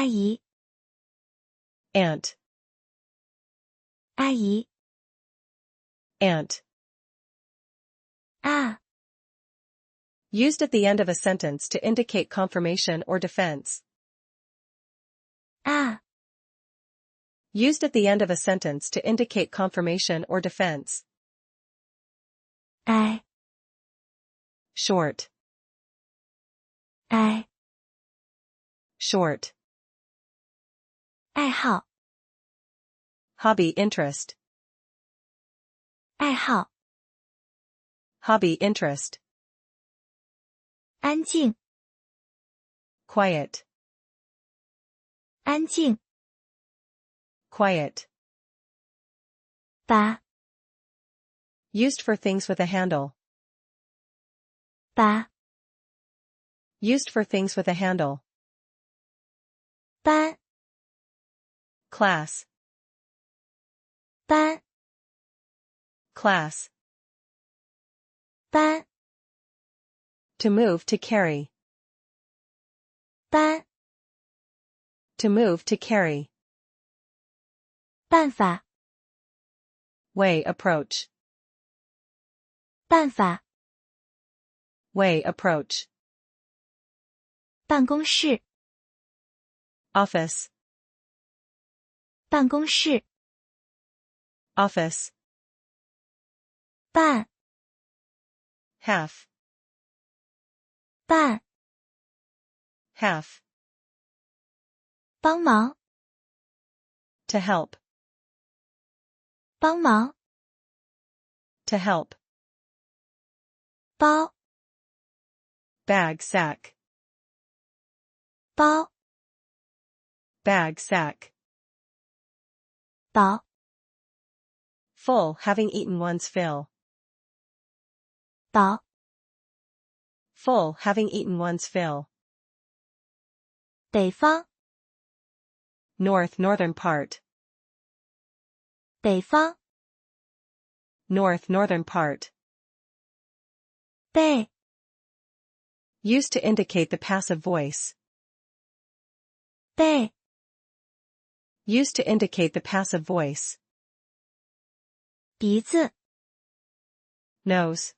阿姨 aunt, 阿姨 aunt. 啊 Used at the end of a sentence to indicate confirmation or defense. 啊 Used at the end of a sentence to indicate confirmation or defense. 哎 Short, 哎 short. 爱好 Hobby interest, 爱好 hobby interest. 安静 Quiet, 安静 quiet. 拔 Used for things with a handle. 拔 Used for things with a handle. 班 Class, 班 class. 班 To move to carry. 班 To move to carry. 办法 Way approach. 办法 Way approach. 办公室 Office, 办公室 office. 办 Half, 办 half. 帮忙 To help, 帮忙 to help. 包 Bag sack, 包 bag sack. 饱 Full, having eaten one's fill. 饱 Full, having eaten one's fill. 北方 North, northern part. 北方 North, northern part. 被 Used to indicate the passive voice. 被 Used to indicate the passive voice. 鼻子 Nose,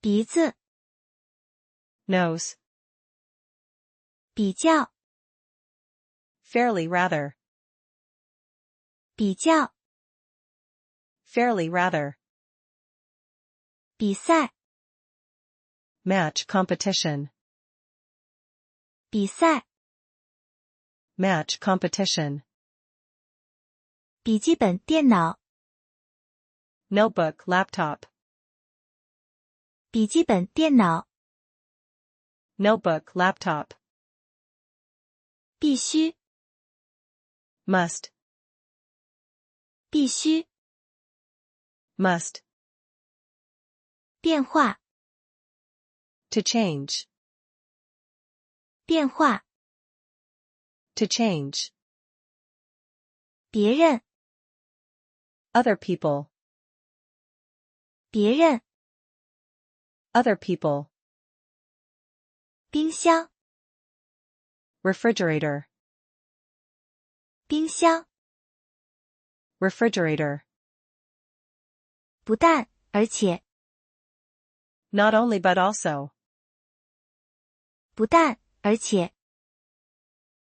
鼻子 nose. 比较 Fairly rather. 比较 Fairly rather. 比赛 Match competition. 比赛 Match competition. 笔记本电脑 Notebook, laptop. 笔记本电脑 Notebook, laptop. 必须 Must, 必须 must. 变化 To change, 变化 to change. 别人 Other people, 别人 other people. 冰箱 Refrigerator, 冰箱 refrigerator. 不但而且 Not only but also. 不但而且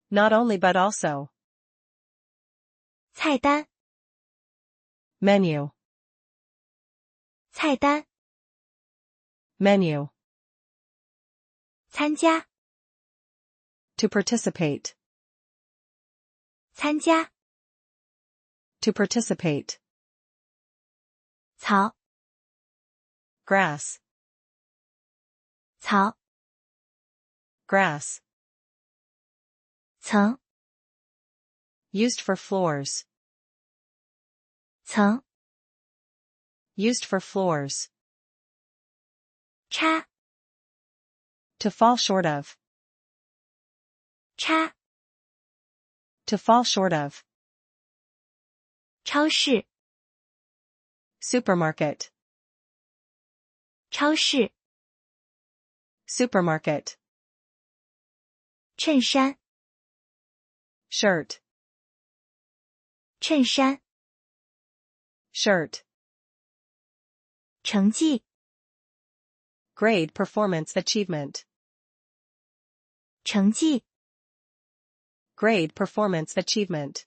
Not only but also. 菜单 Menu, 菜单 menu. 参加 To participate, 参加 to participate. 草 Grass, 草 grass. 层 Used for floors, 层 used for floors. 插 To fall short of, 插 to fall short of. 超市 Supermarket, 超市 supermarket. 衬衫 shirt, 衬衫， shirt, 成绩， grade performance achievement, 成绩， grade performance achievement,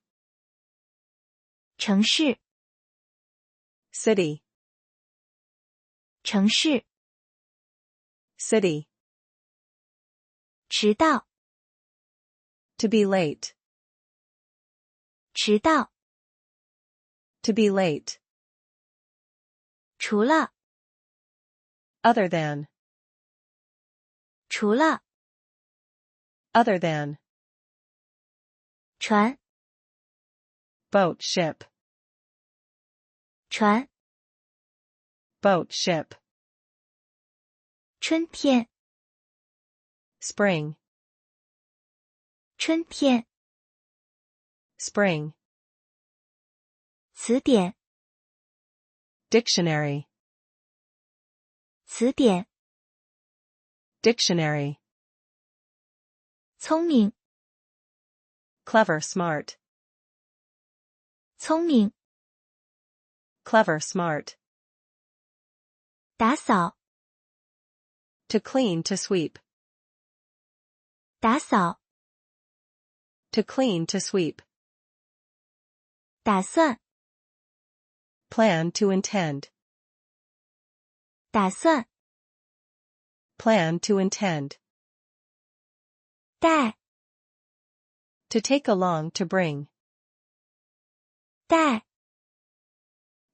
城市， city, 城市， city, 迟到， to be late, 迟到， to be late, 除了， other than, 除了， other than, 船， boat ship, 船， boat ship, 春天， spring, 春天， spring, 词典， dictionary, 词典， dictionary, 聪明， clever smart, 聪明， clever smart, 打扫， to clean to sweep, 打扫， to clean to sweep, 打算， plan to intend, 打算， plan to intend, 带， to take along to bring, 带，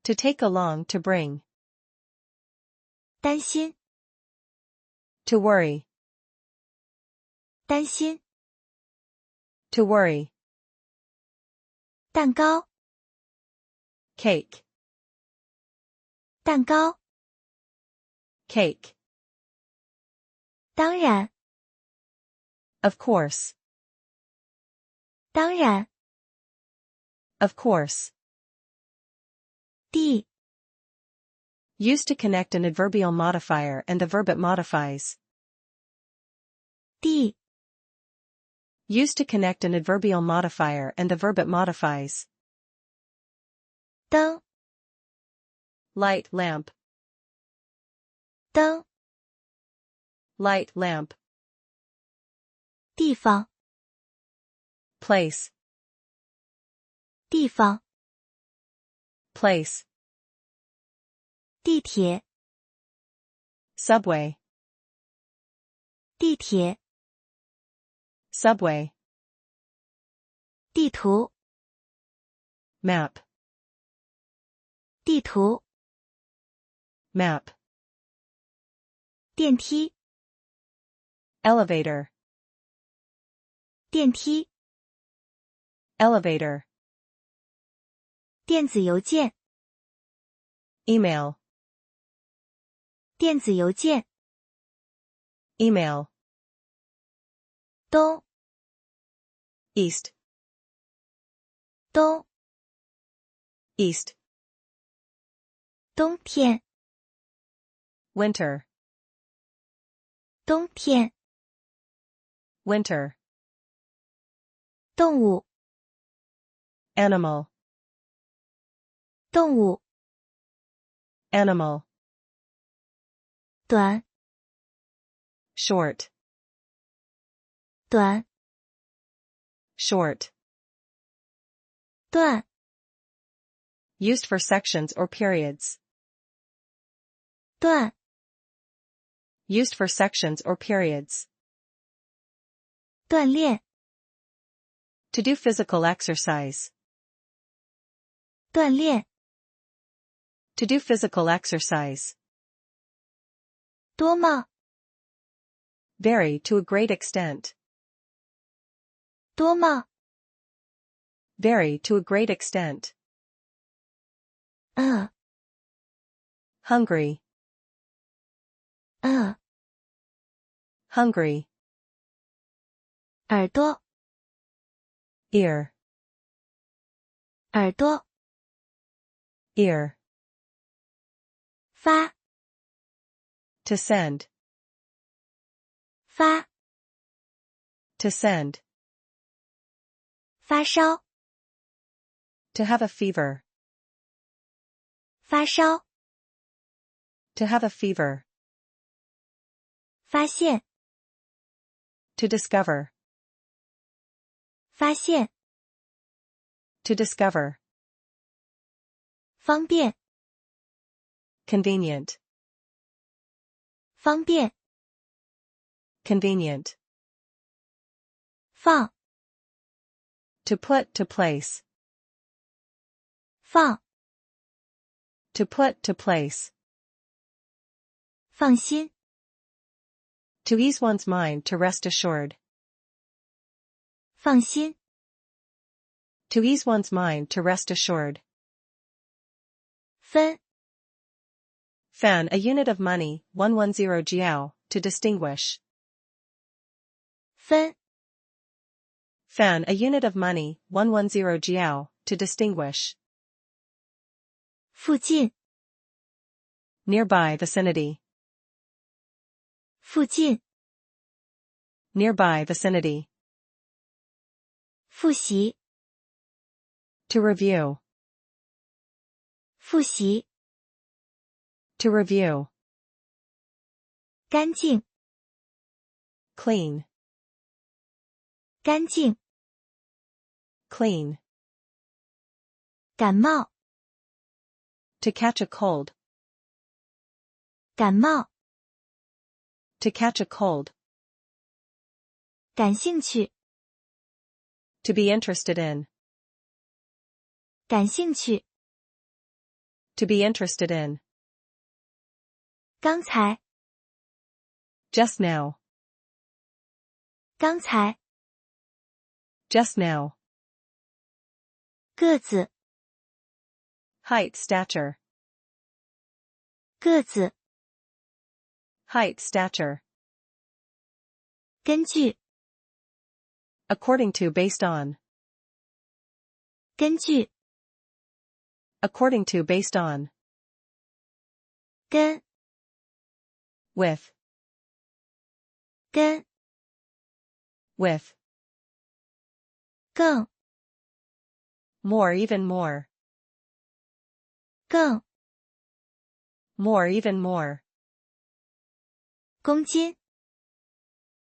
to take along to bring, 担心， to worry, 担心， to worry, 蛋糕， cake, 蛋糕， cake, 当然， of course, 当然， of course, 地， used to connect an adverbial modifier and the verb it modifies, 地， used to connect an adverbial modifier and the verb it modifies, 灯， light lamp, 灯， light lamp, 地方， place, 地方， place, 地铁， subway, 地铁， subway, 地图， map, 地图， map, 电梯， elevator, 电梯， elevator, 电子邮件， email, 电子邮件， email, 东， east, 东， east, 冬天， winter, 冬天， winter, 动物， animal, 动物， animal, 短， short, 短， short, 段， used for sections or periods, 段， used for sections or periods, 锻炼， to do physical exercise, 锻炼， to do physical exercise, 多么， vary to a great extent, 多么， vary to a great extent, hungry, hungry, 耳朵， ear, 耳朵， ear, 发， to send, 发， to send, 发烧， To have a fever. 发烧， To have a fever. 发现， To discover. 发现， To discover. 方便， Convenient. 方便， Convenient. 放， To put to place. 放， To put to place. 放心， To ease one's mind to rest assured. 放心， To ease one's mind to rest assured. 分， Fan a unit of money, 110 jiao, to distinguish. 分， Fan a unit of money, 110 jiao, to distinguish. 附近， Nearby vicinity. 附近， Nearby vicinity. 复习， To review. 复习， To review. 干净， Clean. 干净， Clean. 感冒， To catch a cold. 感冒， To catch a cold. 感兴趣， To be interested in. 感兴趣， To be interested in. 刚才， Just now. 刚才， Just now. 个子， Height stature. 个子， Height stature. 根据， According to based on. 根据， According to based on. 跟， With. 跟， With. 更， More even more. 更， More even more. 公斤，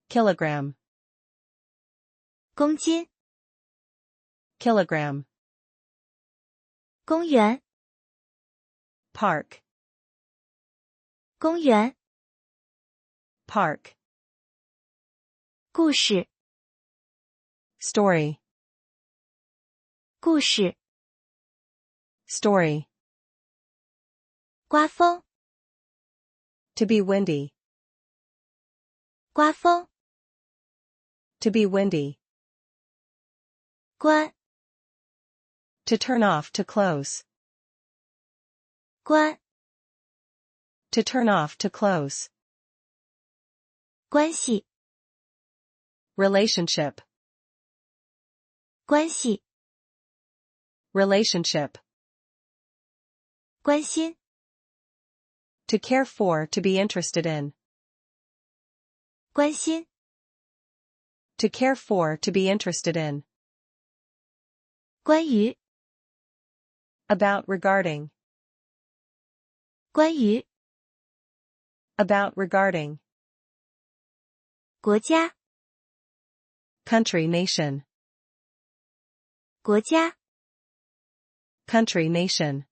Kilogram. 公斤， Kilogram. 公园， Park. 公园， Park. 故事， Story. 故事， Story. 刮风， To be windy. 刮风， To be windy. 关， To turn off to close. 关， To turn off to close. 关系， Relationship. 关系， Relationship. 关心， To care for, to be interested in. 关心， To care for, to be interested in. 关于， About regarding. 关于， About regarding. 国家， Country nation. 国家， Country nation.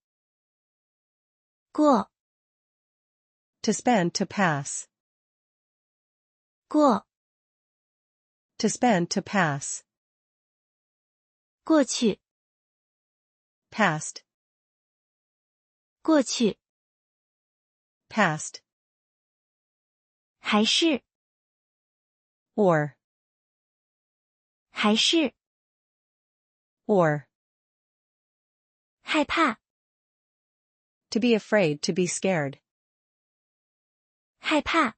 过， To spend to pass. 过， To spend to pass. 过去， Past. 过去， Past. 还是， Or. 还是， Or. 害怕， To be afraid, to be scared. 害怕，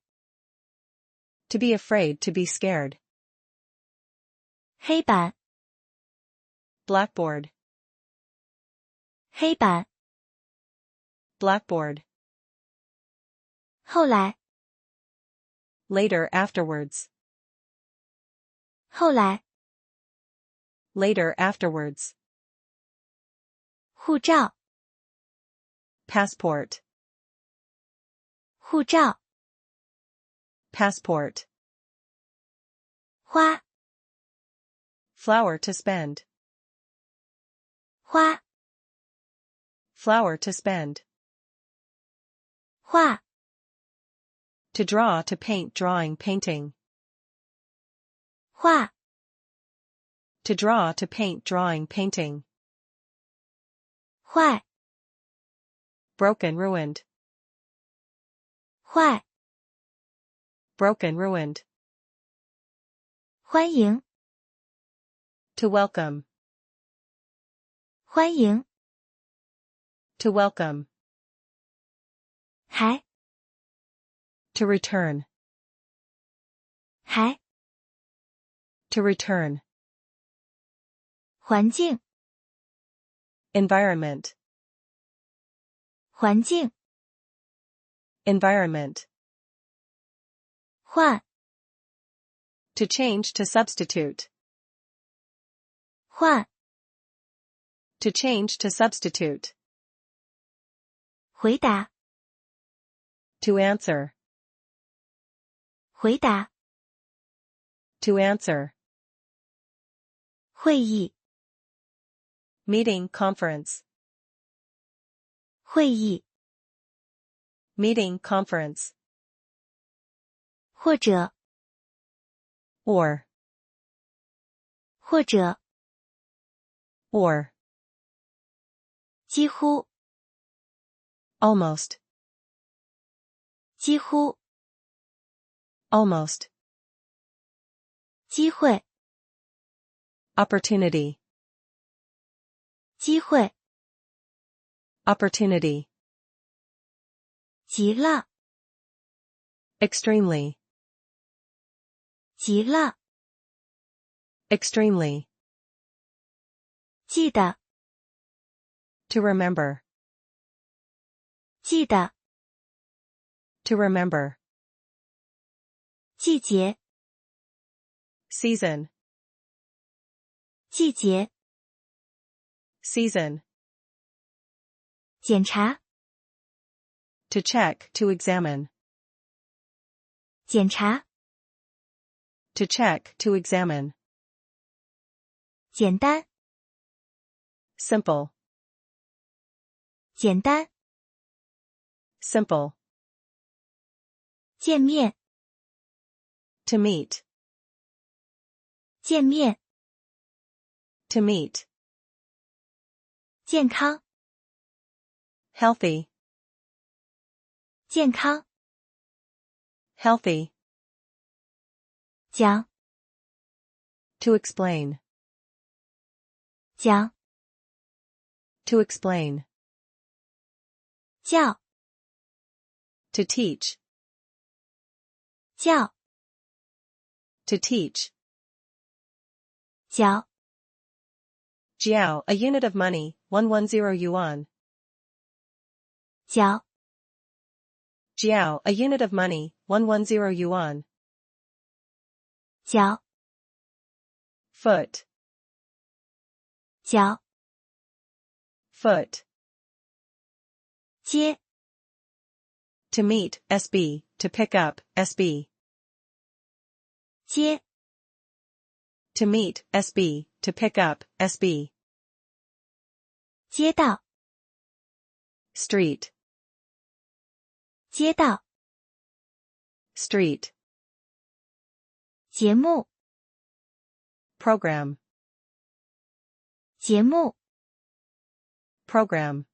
To be afraid, to be scared. 黑板， Blackboard. 黑板， Blackboard. 后来， Later afterwards. 后来， later afterwards. 护照 Passport. 护照 Passport. 花 Flower to spend. 花 Flower to spend. 画 To draw, to paint, drawing, painting. 画 To draw, to paint, drawing, painting. 坏 Broken, ruined. 坏 Broken, ruined. 欢迎 To welcome. 欢迎 To welcome. 还 To return. 还 To return. 环境 Environment. 环境 Environment. 换 To change, to substitute. 换 To change, to substitute. 回答 To answer. 回答 To answer. 会议 Meeting, conference. 会议 Meeting, conference. 或者 Or. 或者 Or. 几乎 Almost. 几乎 Almost. 机会 Opportunity. 机会 Opportunity. 极了 Extremely. 极了 Extremely. 记得 To remember. 记得 To remember. 季节 Season. 季节 Season. 检查 To check, to examine. 检查 To check, to examine. 简单 Simple. 简单 Simple. 见面 To meet. 见面 To meet. 健康 Healthy. 健康 Healthy. 讲 To explain. 讲 To explain. 教 To teach. 教 To teach. 角 Jiao, a unit of money, 110 yuan. 角 Jiao, a unit of money, 110 yuan. 角 Foot. 角 Foot. 接 To meet, SB, to pick up, SB. 接 To meet, SB, to pick up, SB. 街道 Street. 街道 Street. 节目 Program. 节目 Program.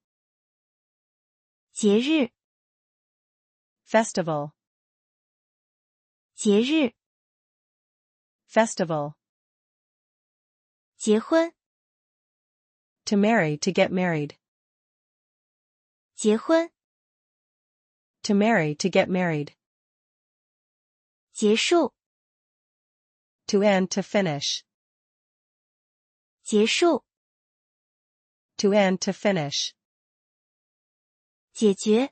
节日 Festival. 节日 Festival. 结婚 To marry, to get married. 结婚 To marry, to get married. 结束 To end, to finish. 结束 To end, to finish. 解决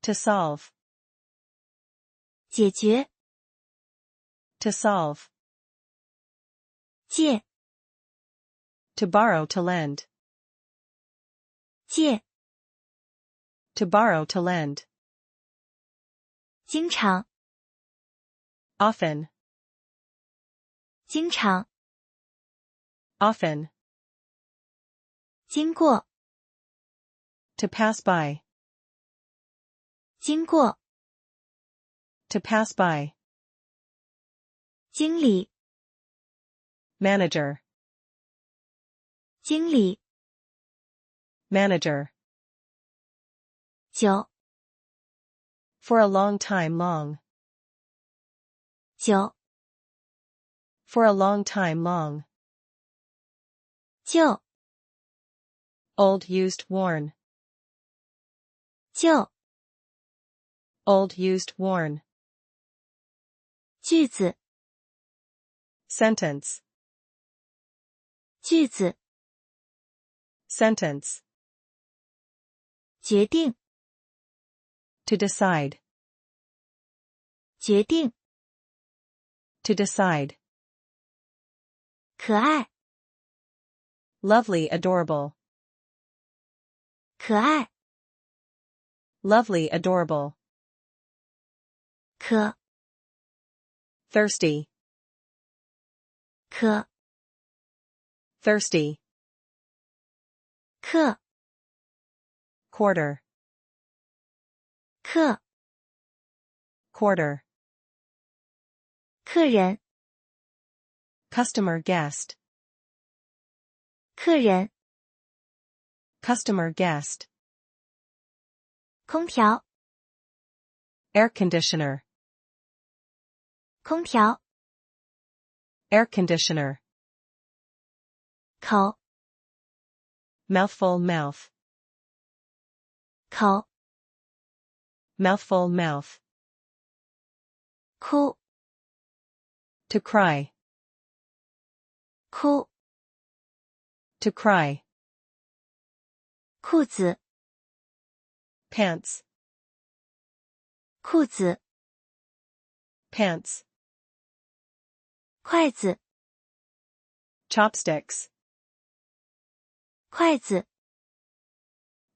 To solve. 解决 To solve. 借 To borrow to lend. 借 To borrow to lend. 经常 Often. 经常 Often. 经过 To pass by. 经过 To pass by. 经理 Manager. 经理 Manager. 久 For a long time long. 久 For a long time long. 旧 Old used worn. 旧 Old used worn. 句子 Sentence. 句子 Sentence. 决定 To decide. 决定 To decide. 可爱 Lovely adorable. 可爱 Lovely adorable. 可 Thirsty. 可 Thirsty. 课 Quarter. 课 Quarter. 客人 Customer guest. 客人 Customer guest. 空调 Air conditioner. 空调 Air conditioner. 口 Mouthful mouth. 口 Mouthful mouth. 哭 To cry. 哭 To cry. 裤子 Pants. 裤子 Pants. 筷子 Chopsticks. 筷子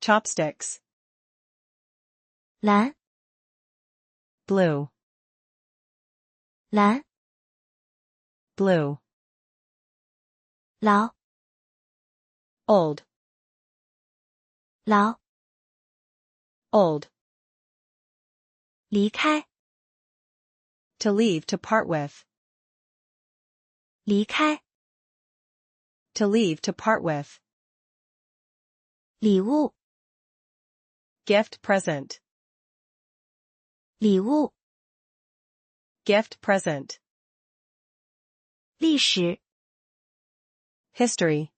Chopsticks. 蓝 Blue. 蓝 Blue. 老 Old. 老 Old. 离开 To leave to part with. 离开 To leave to part with. 礼物 Gift present. 礼物 Gift present. 历史 History.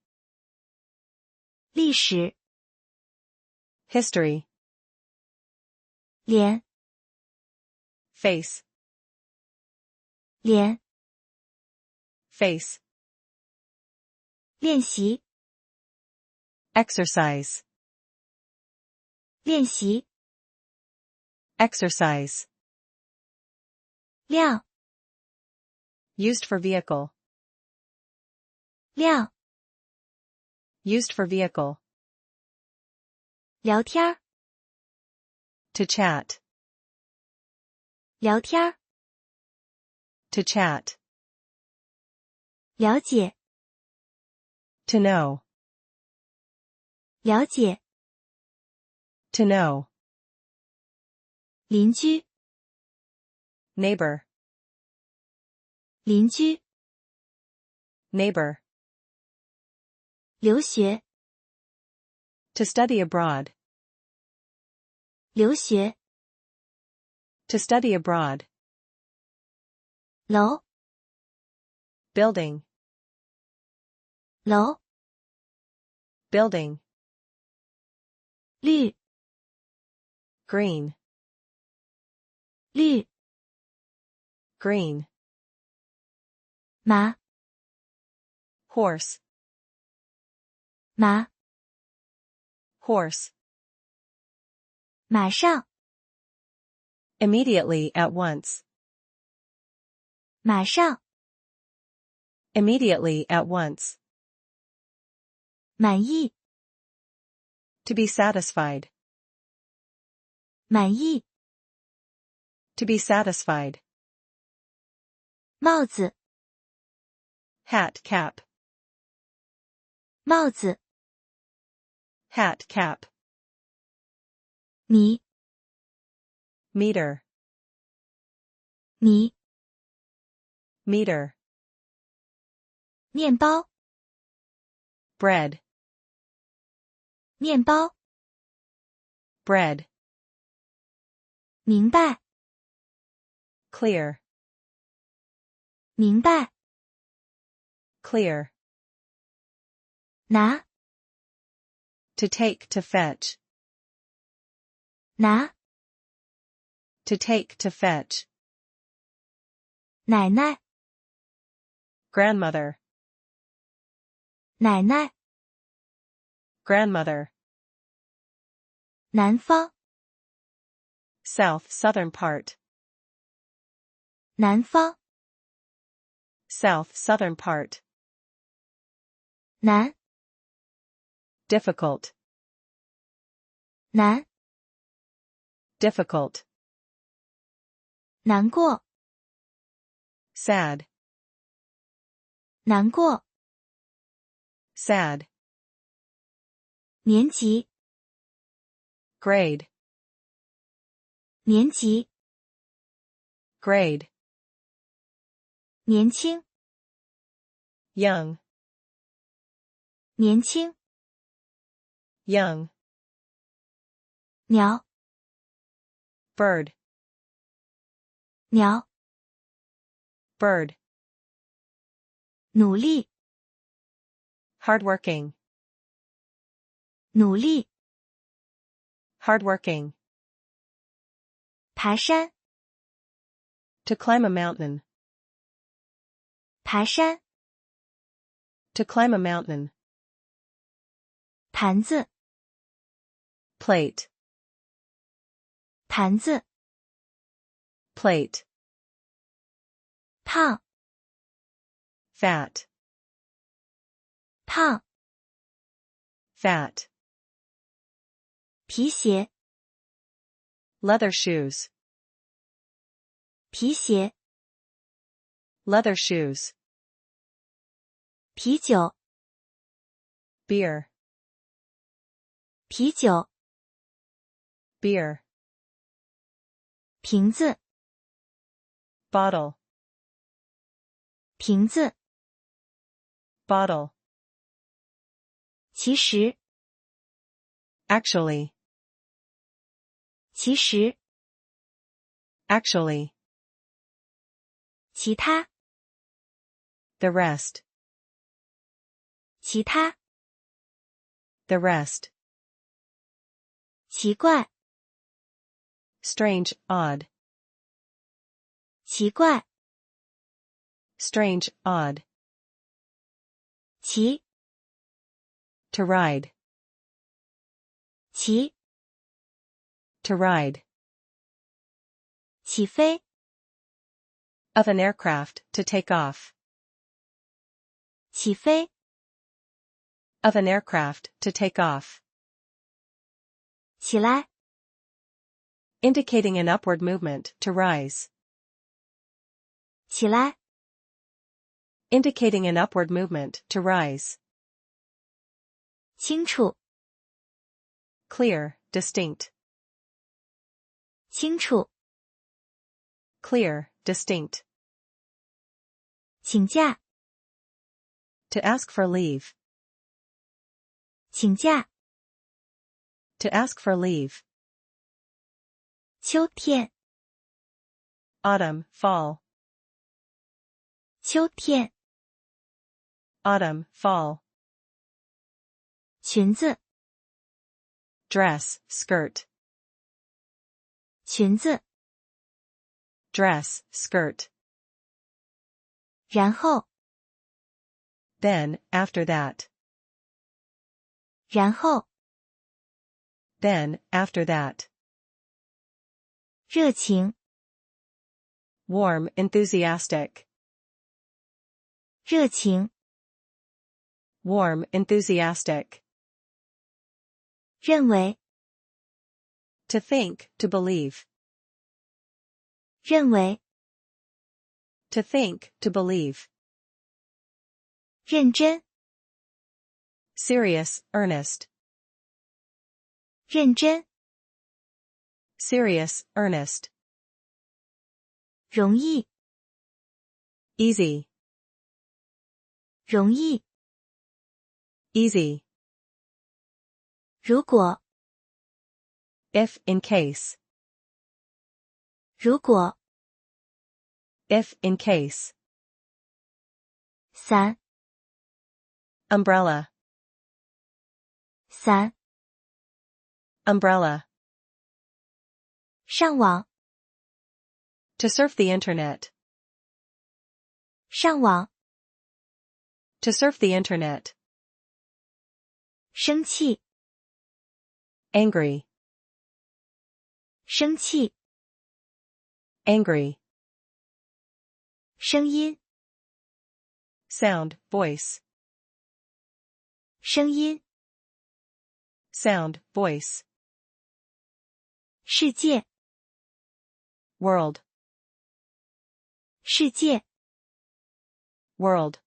历史 History. 脸 Face. 脸 Face. 练习 Exercise. 练习 Exercise. 亮 Used for vehicle. 亮 Used for vehicle. 聊天儿 To chat. 聊天儿 To chat. 了解 To know. 了解 To know. 邻居 Neighbor. 邻居 Neighbor. 留学 To study abroad. 留学 To study abroad. 楼 Building. 楼 Building. 绿 Green. 绿 Green. 马 Horse. 马 Horse. 马上 Immediately at once. 马上 Immediately at once. 满意， To be satisfied. 满意， To be satisfied. 帽子， Hat, cap. 帽子， Hat, cap. 米， Meter. 米， Meter. 面包， Bread. 面包， Bread. 明白， Clear. 明白， Clear. 拿， To take, to fetch. 拿， To take, to fetch. 奶奶， Grandmother. 奶奶， Grandmother. 南方， South, southern part. 南方， South, southern part. 难， Difficult. 难， Difficult. 难过， Sad. 难过， Sad. 年级， Grade. 年级， Grade. 年轻， Young. 年轻， Young. 鸟， Bird. 鸟， Bird. 努力， Hardworking. 努力， Hardworking. 爬山， To climb a mountain. 爬山， To climb a mountain. 盘子， Plate. 盘子， Plate. 胖， Fat. 胖， Fat. 皮鞋， Leather shoes. 皮鞋， Leather shoes. 啤酒， Beer. 啤酒， Beer. 瓶子， Bottle. 瓶子， Bottle. 其实， Actually. 其实， Actually. 其他， The rest. 其他， The rest. 奇怪， Strange, odd. 奇怪， Strange, odd. 骑， To ride. 骑， To ride. 起飞， Of an aircraft, to take off. 起飞， Of an aircraft, to take off. 起来， Indicating an upward movement, to rise. 起来， Indicating an upward movement, to rise. 清楚， Clear, distinct. 清楚， Clear, distinct. 请假， To ask for leave. 请假， To ask for leave. 秋天， Autumn, fall. 秋天， Autumn, fall. 裙子， Dress, skirt. 裙子， Dress, skirt. 然后， Then, after that. 然后， Then, after that. 热情， Warm, enthusiastic. 热情， warm, enthusiastic. 认为， To think, to believe. 认为， To think, to believe. 认真， Serious, earnest. 认真， Serious, earnest. 容易， Easy, 容易， easy. 如果， If, in case. 如果， If, in case. 伞， Umbrella, 伞， umbrella. 上网， To surf the internet. 上网， To surf the internet. 生气， Angry, 生气， angry. 声音， Sound, voice. 声音， Sound, voice. 世界， World, 世界， world.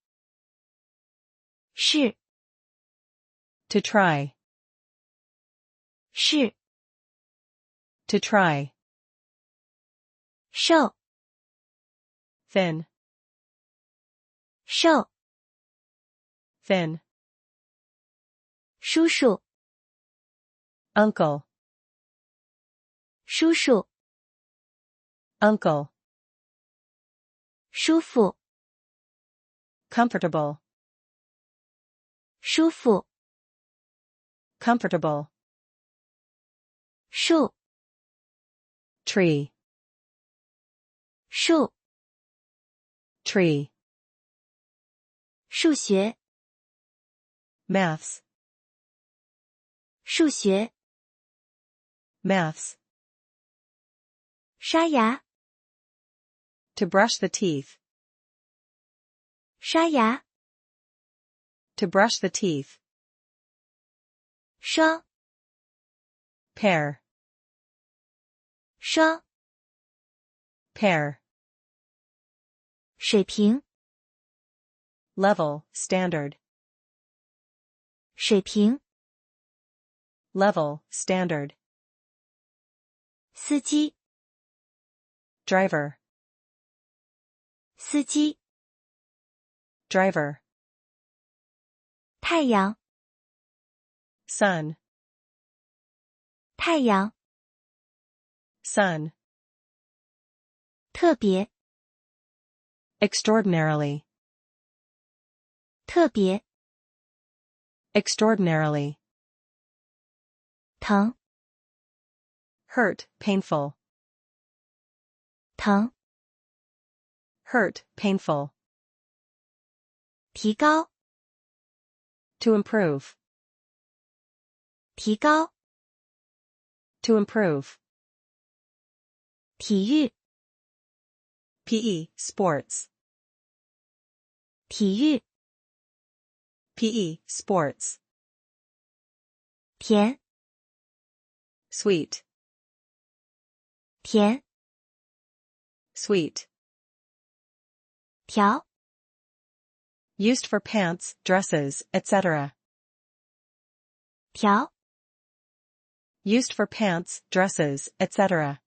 是， To try, 是， to try. 瘦， Thin, 瘦， thin. 叔叔， Uncle, 叔叔， uncle. 舒服， Comfortable, 舒服， comfortable. 树， Tree, 树， tree. 数学， Maths, 数学， maths. 刷牙， To brush the teeth, 刷牙， to brush the teeth. 双， Pair, 双， pair. 水平， Level, standard. 水平， Level, standard. 司机， Driver, 司机， driver. 太阳， Sun, 太阳， sun. 特别， Extraordinarily, 特别， extraordinarily. 疼， Hurt, painful. 疼， Hurt, painful. 提高， To improve, 提高， to improve. 体育， PE, sports. 体育， PE, sports. 甜， Sweet, 甜， sweet. 条， Used for pants, dresses, etc. 条， Used for pants, dresses, etc.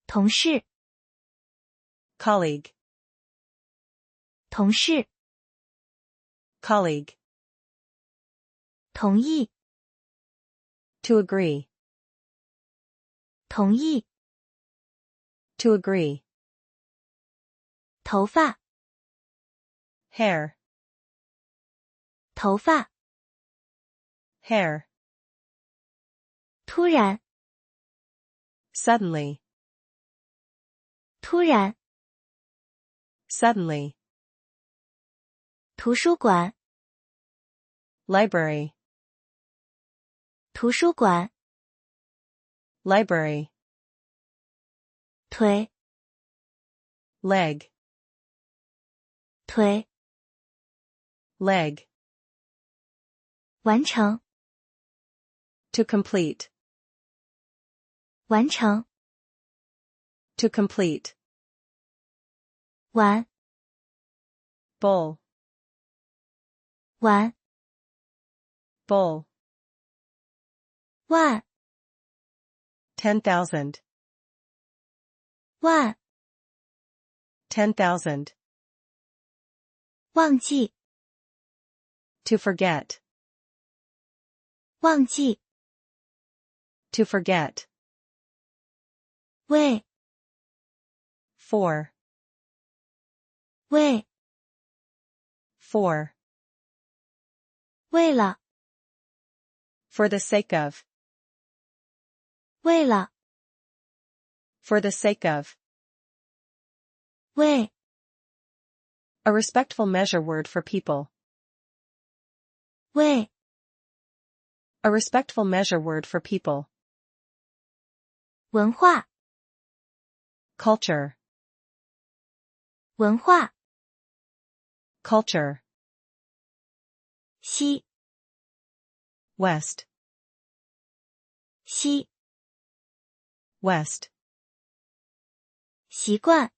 同事， Colleague, 同事， colleague. 同意， To agree, 同意， to agree. 头发， Hair, 头发， hair. 突然， Suddenly, 突然， suddenly. 图书馆， Library, 图书馆， library. 腿， Leg, 腿， leg, 完成， to complete, 完成， to complete, 完， bowl, 完， bowl, 万， 10,000, 万， 10,000, 忘记， to forget, 忘记， to forget, 为， for, 为， for, 为了， for the sake of, 为了， for the sake of, 为， a respectful measure word for people, 为， a respectful measure word for people, 文化， culture, 文化， culture, 西， west, 西， west, 习惯，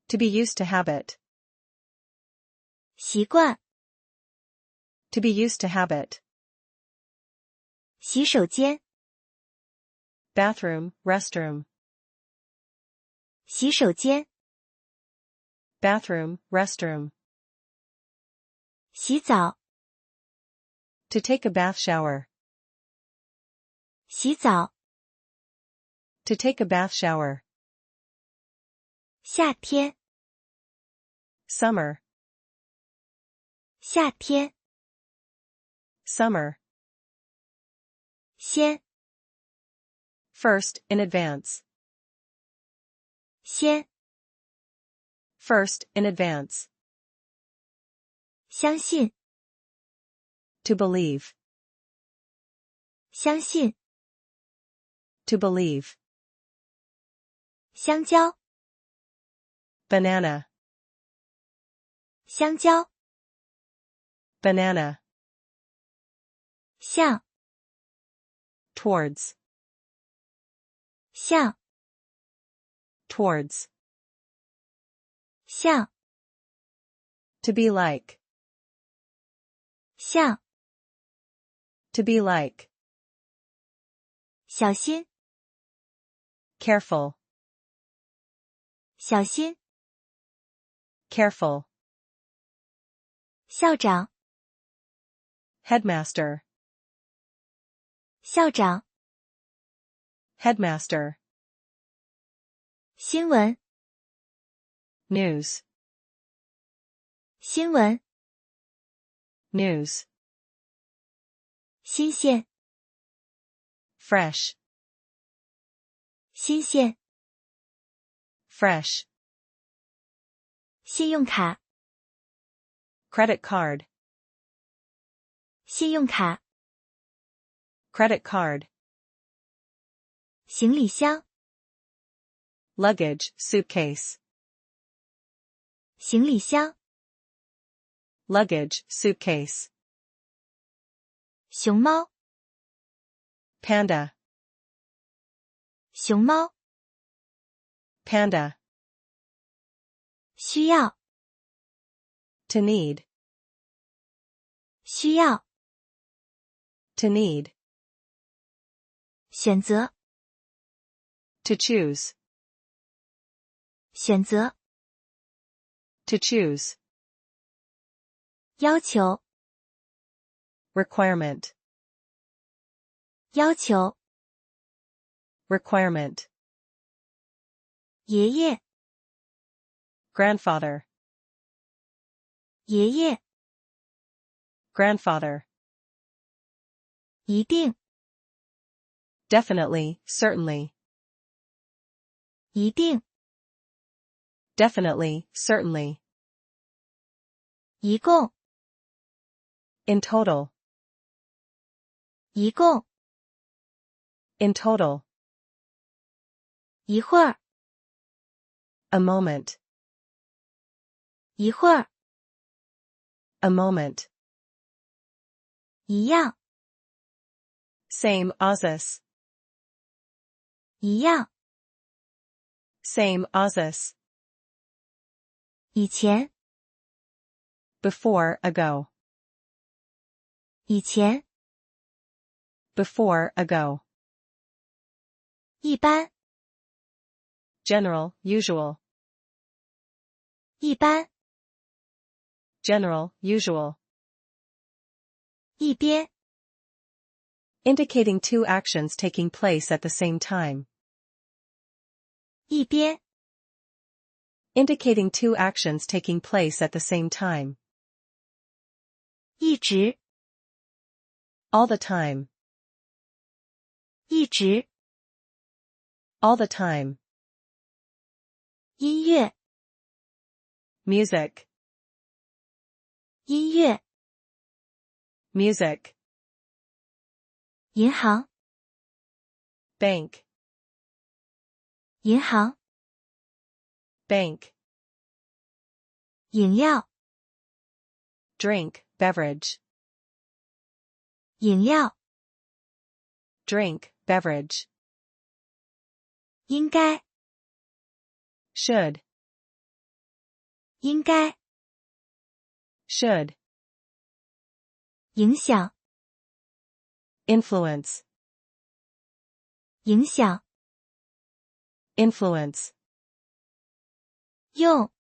to be used to habit, 习惯， to be used to habit, 洗手间， bathroom, restroom, 洗手间， bathroom, restroom, 洗澡， to take a bath shower, 洗澡， to take a bath shower, 夏天， summer, 夏天， summer, 先， first, in advance, 先， first, in advance, 相信， to believe, 相信， to believe, 香蕉， banana, 香蕉， banana, 向， towards, 向， towards, 向， to be like, 向， to be like, 小心， careful, 小心， careful, 校长， headmaster, 校长， headmaster, 新闻， news, 新闻， news, 新鲜， fresh, 新鲜， fresh, 信用卡， credit card, 信用卡， credit card, 行李箱， luggage, suitcase, 行李箱， luggage, suitcase, 熊猫， panda, 熊猫， panda, 需要， to need, 需要， to need, 选择， to choose, 选择， to choose, 要求， requirement, 要求， requirement, 爷爷， grandfather, 爷爷， grandfather, 一定， definitely, certainly, 一定， definitely, certainly, 一共， in total, 一共， in total, 一会儿， a moment, 一会儿， A moment. 一样， Same as. 一样， Same as. 以前， Before, ago. 以前， Before, ago. 一般， General, usual. 一般， General, usual. 一边， Indicating two actions taking place at the same time. 一边， Indicating two actions taking place at the same time. 一直， All the time. 一直， All the time. 音乐， Music. 音乐， Music. 银行， Bank. 银行， Bank. 饮料， Drink, beverage. 饮料， Drink, beverage. 应该， Should. 应该， Should. 影响， Influence. 影响， Influence. 用，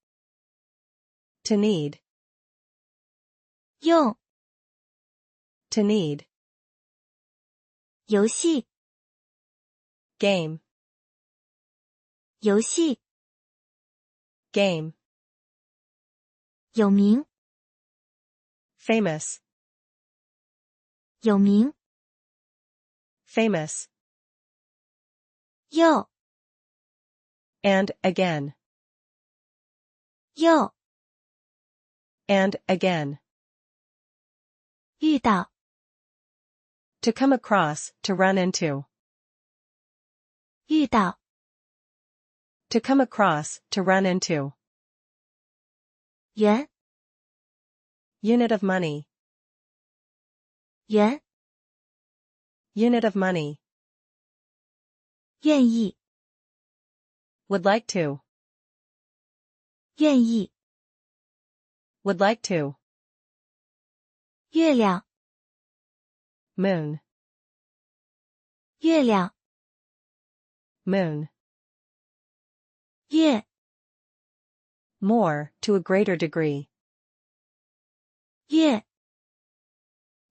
To need. 用， To need. 游戏， Game. 游戏， Game. 有名， Famous. 有名， Famous. 又， And, again. 又， And, again. 遇到， To come across, to run into. 遇到， To come across, to run into. 元， Unit of money. 元， Unit of money. 愿意， Would like to. 愿意， Would like to. 月亮， Moon. 月亮， Moon. 月， More, to a greater degree. 月，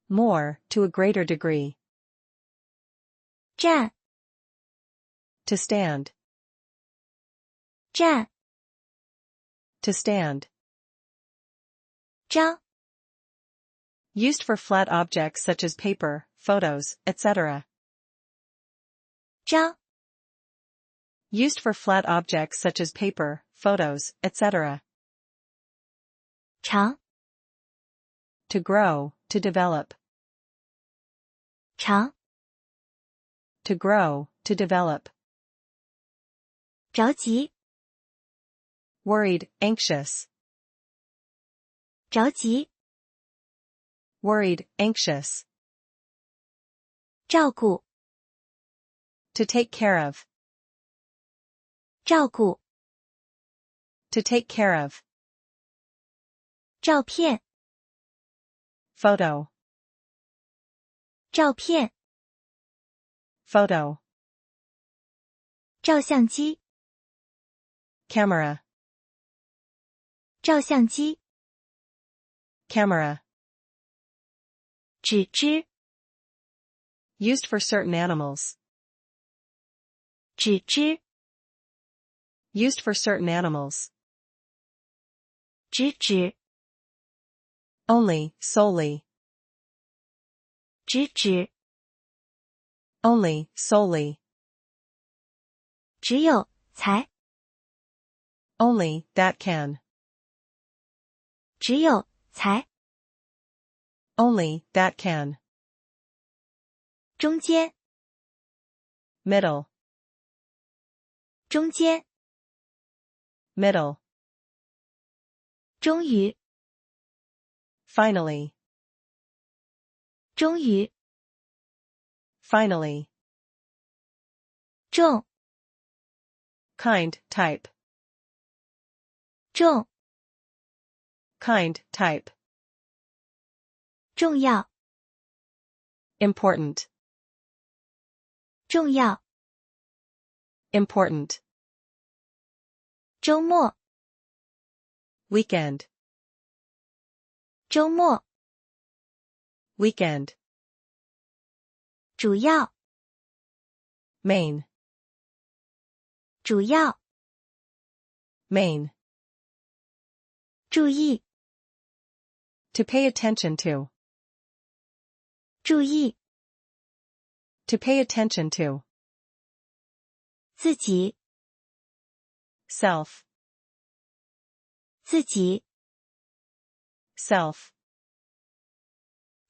More, to a greater degree. 站， To stand. 站， To stand. 张， Used for flat objects such as paper, photos, etc. 张， Used for flat objects such as paper, photos, etc. 长， To grow, to develop. 长， To grow, to develop. 着急， Worried, anxious. 着急， Worried, anxious. 照顾， To take care of. 照顾， To take care of. 照片， Photo. 照片， Photo. 照相机， Camera. 照相机， Camera. 纸质， Used for certain animals. 纸质， Used for certain animals. 直指， Only, solely. 直指， Only, solely. 只有，才， Only, that can. 只有，才， Only, that can. 中间， Middle. 中间， Middle. 终于， finally, 终于， finally, 重， kind, type, 重， kind, type, 重要， important, 重要， important, 周末， weekend, 周末， weekend, 主要， main, 主要， main, 注意， to pay attention to, 注意， to pay attention to, 自己， self, 自己， self,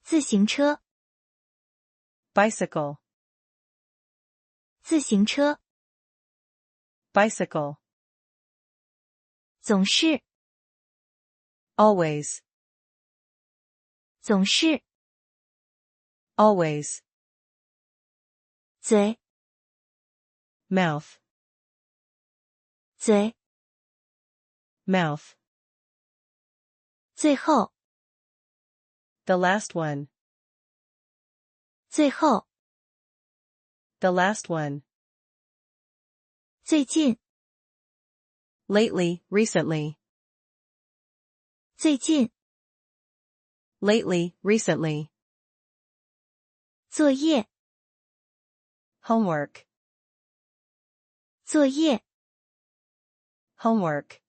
自行车， bicycle, 自行车， bicycle, 总是， always, 总是， always, 嘴， mouth, 嘴， mouth, 最后， the last one, 最后， the last one, 最近， lately, recently, 最近， lately, recently, 作业， homework, 作业， homework,